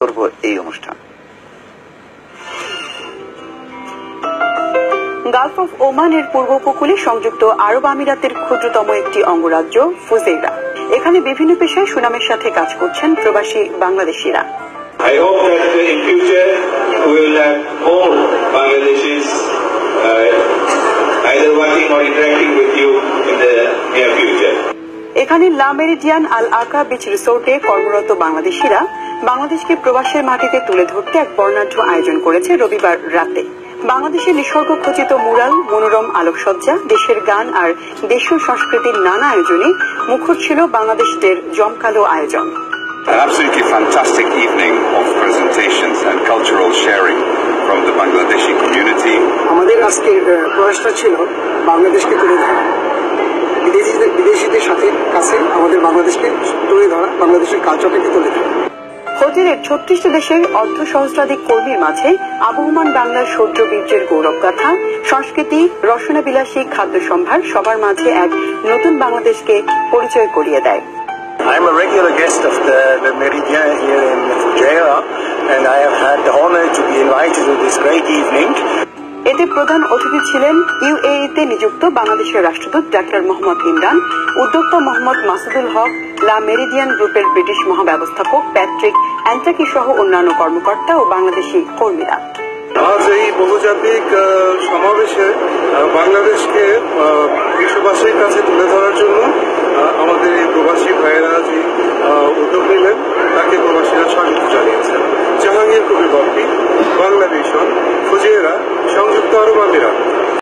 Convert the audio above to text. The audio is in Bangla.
করব এই অনুষ্ঠান। গালফ অফ ওমানের পূর্ব উপকূলে সংযুক্ত আরব আমিরাতের ক্ষুদ্রতম একটি অঙ্গরাজ্য ফুজেইরা। এখানে বিভিন্ন পেশায় সুনামের সাথে কাজ করছেন প্রবাসী বাংলাদেশিরা। I hope that in future we will have more Bangladeshis either working or interacting with you in the near future. এখানে লা মেরিডিয়ান আল আকা বিচ রিসোর্টে কর্মরত বাংলাদেশিরা বাংলাদেশকে প্রবাসের মাটিতে তুলে ধরতে এক বর্ণাঢ্য আয়োজন করেছে রবিবার রাতে। বাংলাদেশের নিসর্গ খচিত মুরাল, মনোরম আলোকসজ্জা, দেশের গান আর দেশীয় সংস্কৃতির নানা আয়োজনে মুখর ছিল বাংলাদেশ ডের জমকালো আয়োজন। An absolutely fantastic evening of presentations and cultural sharing from the Bangladeshi community. আমাদের আজকের প্রয়াসটা ছিল বাংলাদেশকে তুলে ধরা, বিদেশিদের সাথে কাছে আমাদের বাংলাদেশকে তুলে ধরা, বাংলাদেশের কালচারটাকে তুলে ধরা। হোটেলের 36 দেশের অর্ধ সহস্রাধিক কর্মীর মাঝে আবহমান বাংলার শৌর্য বীর্যের গৌরব গাথা, সংস্কৃতি, রসনাবিলাসী খাদ্য সম্ভার সবার মাঝে এক নতুন বাংলাদেশকে পরিচয় করিয়ে দেয়। I am a regular guest of the Meridian here in Fujairah, and I have had the honor to be invited to this great evening. এতে প্রধান অতিথি ছিলেন ইউএইতে নিযুক্ত বাংলাদেশের রাষ্ট্রদূত ডাক্তার মোহাম্মদ ইমরান, উদ্যোক্তা মোহাম্মদ মাসুদুল হক, লা মেরিডিয়ান গ্রুপের ব্রিটিশ মহাব্যবস্থাপক প্যাট্রিক অ্যান্টাকি সহ অন্যান্য কর্মকর্তা ও বাংলাদেশি কর্মীরা। আজ এই বহুজাতিক সমাবেশে বাংলাদেশকে বিশ্ববাসীর কাছে তুলে ধরার জন্য আমাদের এই প্রবাসী ভাইয়েরা যে উদ্যোগ নিলেন তাকে প্রবাসীরা স্বাগত জানিয়েছেন। জাহাঙ্গীর কবির বাপ্পি, বাংলাদেশ, ফুজেইরা, সংযুক্ত আরব আমিরাত।